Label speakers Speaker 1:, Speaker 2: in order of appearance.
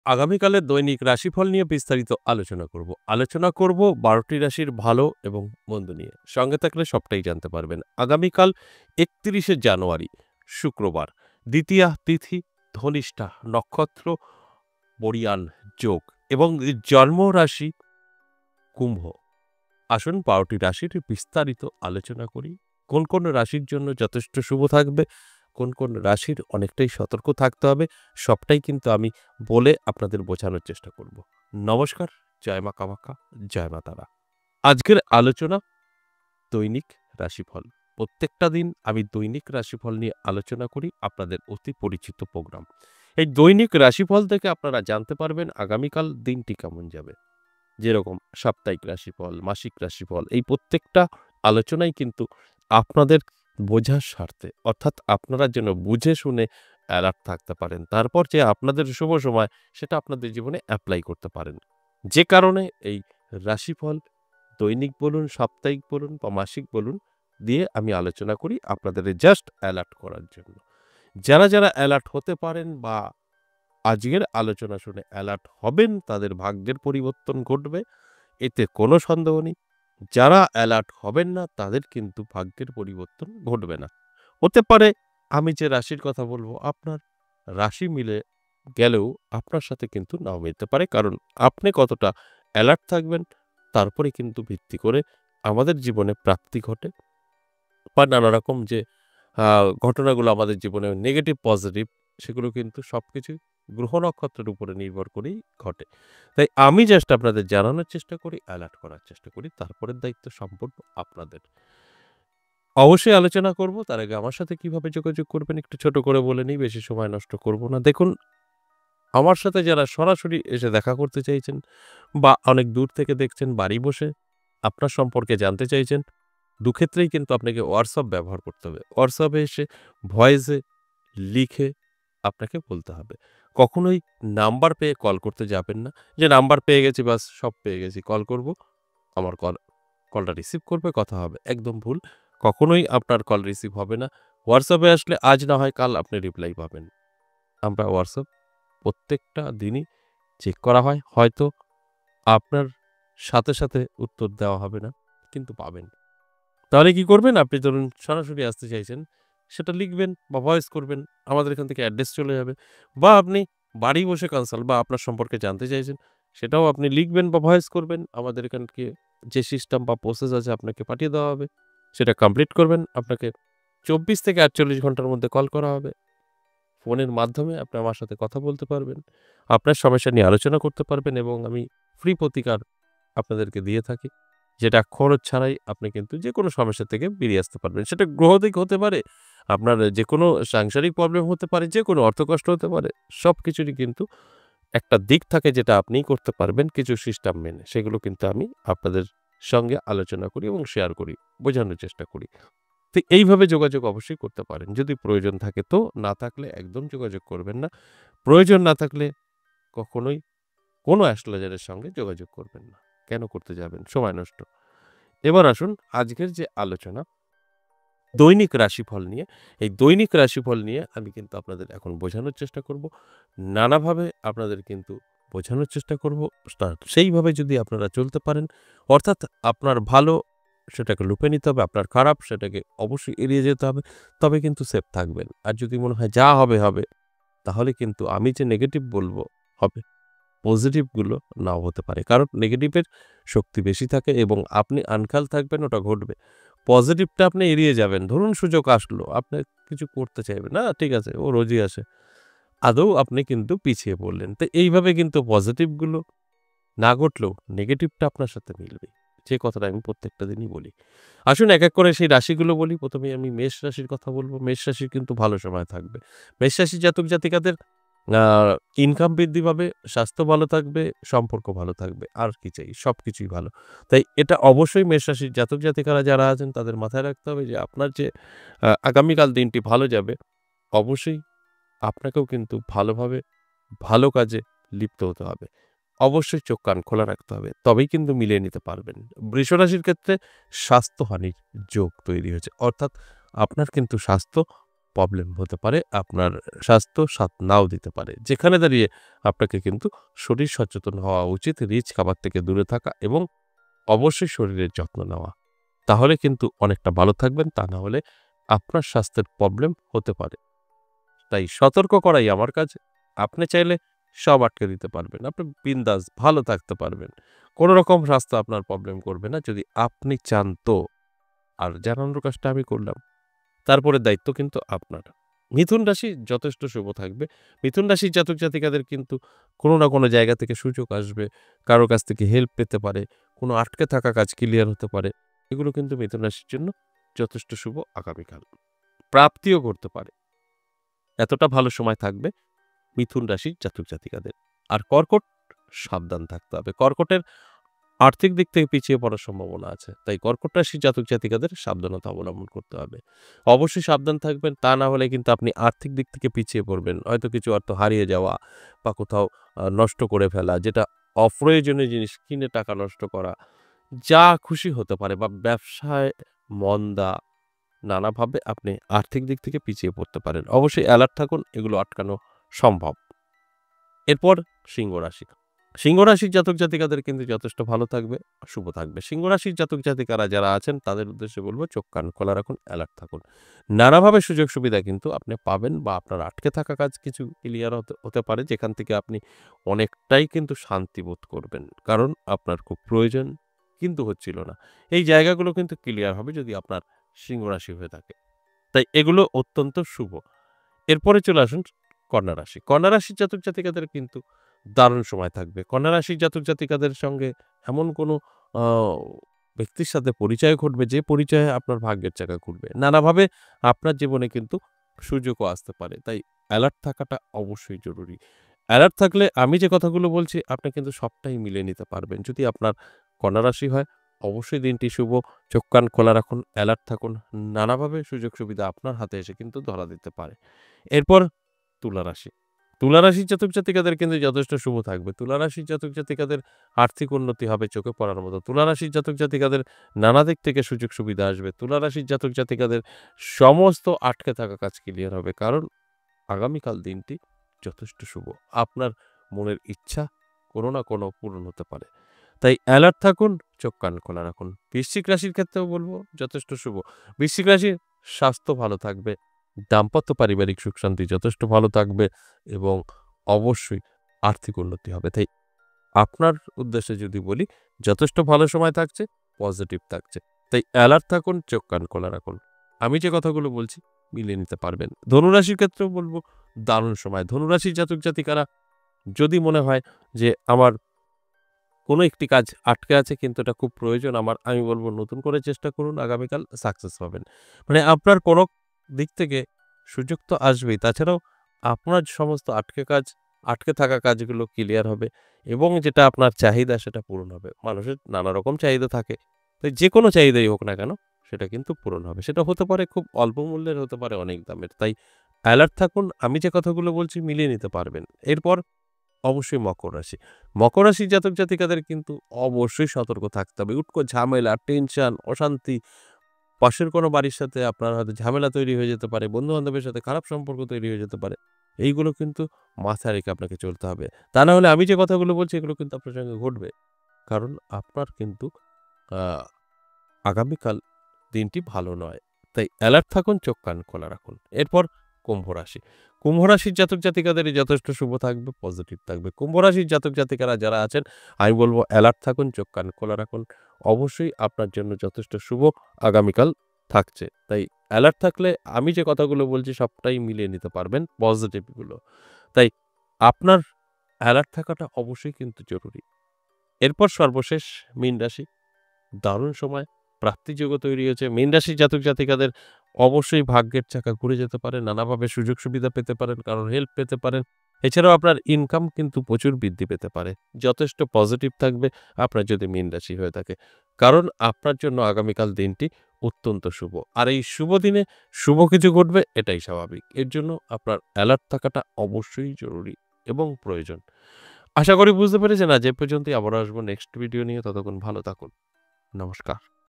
Speaker 1: আগামীকালের দৈনিক রাশিফল নিয়ে বিস্তারিত আলোচনা করব ১২টি রাশির ভালো এবং মন্দ নিয়ে। সঙ্গে থাকলে সবটাই জানতে পারবেন। আগামীকাল ৩১শে জানুয়ারি শুক্রবার, দ্বিতীয়া তিথি, ধনিষ্ঠা নক্ষত্র, বড়িয়ান যোগ এবং জন্ম রাশি কুম্ভ। আসুন ১২টি রাশির বিস্তারিত আলোচনা করি। কোন কোন রাশির জন্য যথেষ্ট শুভ থাকবে, কোন কোন রাশির অনেকটাই সতর্ক থাকতে হবে, সবটাই কিন্তু আমি বলে আপনাদের বোঝানোর চেষ্টা করব। নমস্কার, জয় মা কামাখ্যা, জয় মা তারা। আজকের আলোচনা দৈনিক রাশিফল। প্রত্যেকটা দিন আমি দৈনিক রাশিফল নিয়ে আলোচনা করি, আপনাদের অতি পরিচিত প্রোগ্রাম। এই দৈনিক রাশিফল থেকে আপনারা জানতে পারবেন আগামীকাল দিনটি কেমন যাবে। যেরকম সাপ্তাহিক রাশিফল, মাসিক রাশিফল, এই প্রত্যেকটা আলোচনাই কিন্তু আপনাদের বোঝার স্বার্থে, অর্থাৎ আপনারা যেন বুঝে শুনে অ্যালার্ট থাকতে পারেন। তারপর যে আপনাদের শুভ সময় সেটা আপনাদের জীবনে অ্যাপ্লাই করতে পারেন। যে কারণে এই রাশিফল দৈনিক বলুন, সাপ্তাহিক বলুন বা মাসিক বলুন দিয়ে আমি আলোচনা করি আপনাদের জাস্ট অ্যালার্ট করার জন্য। যারা যারা অ্যালার্ট হতে পারেন বা আজকের আলোচনা শুনে অ্যালার্ট হবেন, তাদের ভাগ্যের পরিবর্তন ঘটবে, এতে কোনো সন্দেহ নেই। যারা অ্যালার্ট হবেন না তাদের কিন্তু ভাগ্যের পরিবর্তন ঘটবে না। হতে পারে আমি যে রাশির কথা বলবো আপনার রাশি মিলে গেলেও আপনার সাথে কিন্তু নাও মিলতে পারে, কারণ আপনি কতটা অ্যালার্ট থাকবেন তারপরে কিন্তু ভিত্তি করে আমাদের জীবনে প্রাপ্তি ঘটে বা নানা রকম যে ঘটনাগুলো আমাদের জীবনে নেগেটিভ পজিটিভ সেগুলো কিন্তু সবকিছু গ্রহ নক্ষত্রের উপরে নির্ভর করেই ঘটে। তাই আমি জাস্ট আপনাদের জানানোর চেষ্টা করি, অ্যালার্ট করার চেষ্টা করি, তারপরের দায়িত্ব সম্পূর্ণ আপনাদের। অবশ্যই আলোচনা করব, তার আগে আমার সাথে কিভাবে যোগাযোগ করবেন একটু ছোট করে বলে নিই, বেশি সময় নষ্ট করব না। দেখুন, আমার সাথে যারা সরাসরি এসে দেখা করতে চাইছেন বা অনেক দূর থেকে দেখছেন বাড়ি বসে আপনার সম্পর্কে জানতে চাইছেন, দুক্ষেত্রেই কিন্তু আপনাকে হোয়াটসঅ্যাপ ব্যবহার করতে হবে। হোয়াটসঅ্যাপে এসে ভয়েসে লিখে আপনাকে বলতে হবে। কখনোই নাম্বার পেয়ে কল করতে যাবেন না। যে নাম্বার পেয়ে গেছি বাস সব পেয়ে গেছি, কল করব, আমার কলটা রিসিভ করবে, কথা হবে। একদম ভুল। কখনোই আপনার কল রিসিভ হবে না। হোয়াটসঅ্যাপে আসলে আজ না হয় কাল আপনি রিপ্লাই পাবেন। আমরা হোয়াটসঅ্যাপ প্রত্যেকটা দিনই চেক করা হয়। হয়তো আপনার সাথে, সাথে উত্তর দেওয়া হবে না, কিন্তু পাবেন। তাহলে কি করবেন? আপনি ধরুন সরাসরি আসতে চাইছেন, সেটা লিখবেন বা ভয়েস করবেন। আমাদের এখান থেকে অ্যাড্রেস চলে যাবে। বা আপনি বাড়ি বসে কনসাল্ট বা আপনার সম্পর্কে জানতে চাইছেন, সেটাও আপনি লিখবেন বা ভয়েস করবেন। আমাদের এখান থেকে যে সিস্টেম বা প্রসেস আছে আপনাকে পাঠিয়ে দেওয়া হবে। সেটা কমপ্লিট করবেন। আপনাকে ২৪ থেকে ৪৮ ঘন্টার মধ্যে কল করা হবে। ফোনের মাধ্যমে আপনি আমার সাথে কথা বলতে পারবেন। আপনার সমস্যা নিয়ে আলোচনা করতে পারবেন এবং আমি ফ্রি প্রতিকার আপনাদেরকে দিয়ে থাকি। যেটা খরচ ছাড়াই আপনি কিন্তু যেকোনো সমস্যা থেকে বেরিয়ে আসতে পারবেন। সেটা গ্রহদিক হতে পারে, আপনার যেকোনো সাংসারিক প্রবলেম হতে পারে, যেকোনো অর্থকষ্ট হতে পারে। সবকিছুরই কিন্তু একটা দিক থাকে যেটা আপনিই করতে পারবেন কিছু সিস্টেম মেনে। সেগুলো কিন্তু আমি আপনাদের সঙ্গে আলোচনা করি এবং শেয়ার করি, বোঝানোর চেষ্টা করি। তো এইভাবে যোগাযোগ অবশ্যই করতে পারেন। যদি প্রয়োজন থাকে তো, না থাকলে একদম যোগাযোগ করবেন না। প্রয়োজন না থাকলে কখনোই কোনো অ্যাস্ট্রোলজারের সঙ্গে যোগাযোগ করবেন না। কেন করতে যাবেন? সময় নষ্ট। এবার আসুন আজকের যে আলোচনা দৈনিক রাশিফল নিয়ে। এই দৈনিক রাশিফল নিয়ে আমি কিন্তু আপনাদের এখন বোঝানোর চেষ্টা করব। নানাভাবে আপনাদের কিন্তু বোঝানোর চেষ্টা করব। সেইভাবে যদি আপনারা চলতে পারেন, অর্থাৎ আপনার ভালো সেটাকে লুপে নিতে হবে, আপনার খারাপ সেটাকে অবশ্যই এড়িয়ে যেতে হবে। তবে কিন্তু সেফ থাকবেন। আর যদি মনে হয় যা হবে, হবে, তাহলে কিন্তু আমি যে নেগেটিভ বলব হবে। পজিটিভগুলো নাও হতে পারে। কারণ নেগেটিভের শক্তি বেশি থাকে এবং আপনি আনখাল থাকবেন, ওটা ঘটবে। পজিটিভটা আপনি এড়িয়ে যাবেন। ধরুন সুযোগ আসলো, আপনি কিছু করতে চাইবেন, না ঠিক আছে ও রোজই আসে। আদৌ আপনি কিন্তু পিছিয়ে পড়লেন। তো এইভাবে কিন্তু পজিটিভগুলো না ঘটলেও নেগেটিভটা আপনার সাথে মিলবে। যে কথাটা আমি প্রত্যেকটা দিনই বলি। আসুন এক, এক করে সেই রাশিগুলো বলি। ১ম এই আমি মেষ রাশির কথা বলব। মেষ রাশির কিন্তু ভালো সময় থাকবে। মেষ রাশির জাতক-জাতিকাদের আ ইনকাম বৃদ্ধি পাবে, স্বাস্থ্য ভালো থাকবে, সম্পর্ক ভালো থাকবে। আর কি চাই? সবকিছুই ভালো। তাই এটা অবশ্যই মেষ রাশির জাতক-জাতিকারা যারা আছেন তাদের মাথায় রাখতে হবে যে আপনার যে আগামীকাল দিনটি ভালো যাবে, অবশ্যই আপনাকেও কিন্তু ভালোভাবে ভালো কাজে লিপ্ত হতে হবে। অবশ্যই চোখ কান খোলা রাখতে হবে। তবেই কিন্তু মিলিয়ে নিতে পারবেন। বৃষরাশির ক্ষেত্রে স্বাস্থ্যহানির যোগ তৈরি হয়েছে। অর্থাৎ আপনার কিন্তু স্বাস্থ্য প্রবলেম হতে পারে, আপনার স্বাস্থ্য সাথ নাও দিতে পারে। যেখানে দাঁড়িয়ে আপনাকে কিন্তু শরীর সচেতন হওয়া উচিত, রিচ খাবার থেকে দূরে থাকা এবং অবশ্যই শরীরের যত্ন নেওয়া। তাহলে কিন্তু অনেকটা ভালো থাকবেন, তা না হলে আপনার স্বাস্থ্যের প্রবলেম হতে পারে। তাই সতর্ক করাই আমার কাজ। আপনি চাইলে সব আটকে দিতে পারবেন। আপনি বিন্দাস ভালো থাকতে পারবেন। কোন রকম স্বাস্থ্য আপনার প্রবলেম করবে না যদি আপনি চান তো। আর জানানোর কাজটা আমি করলাম। তারপরের দায়িত্ব কিন্তু আপনার। মিথুন রাশি যথেষ্ট শুভ থাকবে। মিথুন রাশির জাতক জাতিকাদের কিন্তু কোনো না কোনো জায়গা থেকে সুযোগ আসবে। কারো কাছ থেকে হেল্প পেতে পারে। কোনো আটকে থাকা কাজ ক্লিয়ার হতে পারে। এগুলো কিন্তু মিথুন রাশির জন্য যথেষ্ট শুভ আগামীকাল। প্রাপ্তিও করতে পারে। এতটা ভালো সময় থাকবে মিথুন রাশির জাতক জাতিকাদের। আর কর্কট সাবধান থাকতে হবে। কর্কটের আর্থিক দিক থেকে পিছিয়ে পড়ার সম্ভাবনা আছে। তাই কর্কট রাশির জাতক জাতিকাদের সাবধানতা অবলম্বন করতে হবে। অবশ্যই সাবধান থাকবেন, তা না হলে কিন্তু আপনি আর্থিক দিক থেকে পিছিয়ে পড়বেন। হয়তো কিছু অর্থ হারিয়ে যাওয়া বা কোথাও নষ্ট করে ফেলা, যেটা অপ্রয়োজনীয় জিনিস কিনে টাকা নষ্ট করা, যা খুশি হতে পারে বা ব্যবসায় মন্দা, নানাভাবে আপনি আর্থিক দিক থেকে পিছিয়ে পড়তে পারেন। অবশ্যই অ্যালার্ট থাকুন, এগুলো আটকানো সম্ভব। এরপর সিংহ রাশি। সিংহ রাশির জাতক জাতিকাদের কিন্তু যথেষ্ট ভালো থাকবে, শুভ থাকবে। সিংহ রাশির জাতক জাতিকারা যারা আছেন তাদের উদ্দেশ্যে বলব চোখ কান খোলা রাখুন, অ্যালার্ট থাকুন। নানাভাবে সুযোগ সুবিধা কিন্তু আপনি পাবেন বা আপনার আটকে থাকা কাজ কিছু ক্লিয়ার হতে পারে, যেখান থেকে আপনি অনেকটাই কিন্তু শান্তি বোধ করবেন। কারণ আপনার খুব প্রয়োজন কিন্তু হচ্ছিল না। এই জায়গাগুলো কিন্তু ক্লিয়ার হবে যদি আপনার সিংহ রাশি হয়ে থাকে। তাই এগুলো অত্যন্ত শুভ। এরপরে চলে আসুন কন্যা রাশি। কন্যা রাশির জাতক জাতিকাদের কিন্তু দারুণ সময় থাকবে। কন্যা রাশির জাতক জাতিকাদের সঙ্গে এমন কোনো আ ব্যক্তির সাথে পরিচয় ঘটবে যে পরিচয়ে আপনার ভাগ্যের চাকা ঘুরবে। নানাভাবে আপনার জীবনে কিন্তু সুযোগও আসতে পারে। তাই অ্যালার্ট থাকাটা অবশ্যই জরুরি। অ্যালার্ট থাকলে আমি যে কথাগুলো বলছি আপনি কিন্তু সবটাই মিলিয়ে নিতে পারবেন। যদি আপনার কন্যা রাশি হয় অবশ্যই দিনটি শুভ। চোখ কান খোলা রাখুন, অ্যালার্ট থাকুন। নানাভাবে সুযোগ সুবিধা আপনার হাতে এসে কিন্তু ধরা দিতে পারে। এরপর তুলা রাশি। তুলা রাশির জাতক জাতিকাদের কিন্তু যথেষ্ট শুভ থাকবে। তুলা রাশির জাতক জাতিকাদের আর্থিক উন্নতি হবে চোখে পড়ার মতো। তুলা রাশির জাতক জাতিকাদের নানা দিক থেকে সুযোগ সুবিধা আসবে। তুলা রাশির জাতক জাতিকাদের সমস্ত আটকে থাকা কাজ ক্লিয়ার হবে। কারণ আগামীকাল দিনটি যথেষ্ট শুভ। আপনার মনের ইচ্ছা কোনো না কোনো পূরণ হতে পারে। তাই অ্যালার্ট থাকুন, চোখ কান খোলা রাখুন। বৃশ্চিক রাশির ক্ষেত্রেও বলব যথেষ্ট শুভ। বৃশ্চিক রাশির স্বাস্থ্য ভালো থাকবে। দাম্পত্য পারিবারিক সুখ শান্তি যথেষ্ট ভালো থাকবে এবং অবশ্যই আর্থিক উন্নতি হবে। তাই আপনার উদ্দেশ্যে যদি বলি যথেষ্ট ভালো সময় থাকছে, পজিটিভ থাকছে। তাই অ্যালার্ট থাকুন, চোখ কান খোলা রাখুন। আমি যে কথাগুলো বলছি মিলিয়ে নিতে পারবেন। ধনুরাশির ক্ষেত্রেও বলব দারুণ সময়। ধনুরাশির জাতক জাতিকারা যদি মনে হয় যে আমার কোনো একটি কাজ আটকে আছে কিন্তু এটা খুব প্রয়োজন আমার, আমি বলব নতুন করে চেষ্টা করুন, আগামীকাল সাকসেস পাবেন। মানে আপনার কোনো দিক থেকে সুযোগ তো আসবেই। তাছাড়াও আপনার সমস্ত আটকে থাকা কাজগুলো ক্লিয়ার হবে এবং যেটা আপনার চাহিদা সেটা পূরণ হবে। মানুষের নানা রকম চাহিদা থাকে। তাই যেকোনো চাহিদাই হোক না কেন সেটা কিন্তু পূরণ হবে। সেটা হতে পারে খুব অল্প মূল্যের, হতে পারে অনেক দামের। তাই অ্যালার্ট থাকুন। আমি যে কথাগুলো বলছি মিলিয়ে নিতে পারবেন। এরপর অবশ্যই মকর রাশি। মকর রাশির জাতক জাতিকাদের কিন্তু অবশ্যই সতর্ক থাকতে হবে। উটকো ঝামেলা, টেনশন, অশান্তি, পাশের কোনো বাড়ির সাথে আপনার হয়তো ঝামেলা তৈরি হয়ে যেতে পারে, বন্ধু-বান্ধবের সাথে খারাপ সম্পর্ক তৈরি হয়ে যেতে পারে। এইগুলো কিন্তু মাথায় রেখে আপনাকে চলতে হবে। তা না হলে আমি যে কথাগুলো বলছি এগুলো কিন্তু আপনার সঙ্গে ঘটবে। কারণ আপনার কিন্তু আ আগামীকাল দিনটি ভালো নয়। তাই অ্যালার্ট থাকুন, চোখ কান খোলা রাখুন। এরপর কুম্ভ রাশি। কুম্ভ রাশির জাতক জাতিকাদের যথেষ্ট শুভ থাকবে, পজিটিভ থাকবে। কুম্ভ রাশির জাতক জাতিকারা যারা আছেন আমি বলব অ্যালার্ট থাকুন, চোখ কান খোলা রাখুন। অবশ্যই আপনার জন্য যথেষ্ট শুভ আগামীকাল থাকছে। তাই অ্যালার্ট থাকলে আমি যে কথাগুলো বলছি সবটাই মিলিয়ে নিতে পারবেন, পজিটিভ গুলো। তাই আপনার অ্যালার্ট থাকাটা অবশ্যই কিন্তু জরুরি। এরপর সর্বশেষ মীন রাশি। দারুণ সময়, প্রাপ্তিযোগও তৈরি হয়েছে। মীন রাশির জাতক জাতিকাদের অবশ্যই ভাগ্যের চাকা ঘুরে যেতে পারে। নানাভাবে সুযোগ সুবিধা পেতে পারেন, কারোর হেল্প পেতে পারেন। এছাড়াও আপনার ইনকাম কিন্তু প্রচুর বৃদ্ধি পেতে পারে। যথেষ্ট পজিটিভ থাকবে আপনার যদি মীন রাশি হয়ে থাকে। কারণ আপনার জন্য আগামীকাল দিনটি অত্যন্ত শুভ। আর এই শুভ দিনে শুভ কিছু ঘটবে এটাই স্বাভাবিক। এর জন্য আপনার অ্যালার্ট থাকাটা অবশ্যই জরুরি এবং প্রয়োজন। আশা করি বুঝতে পেরেছেন। আজ এ পর্যন্তই। আবারও আসবো নেক্সট ভিডিও নিয়ে। ততক্ষণ ভালো থাকুন। নমস্কার।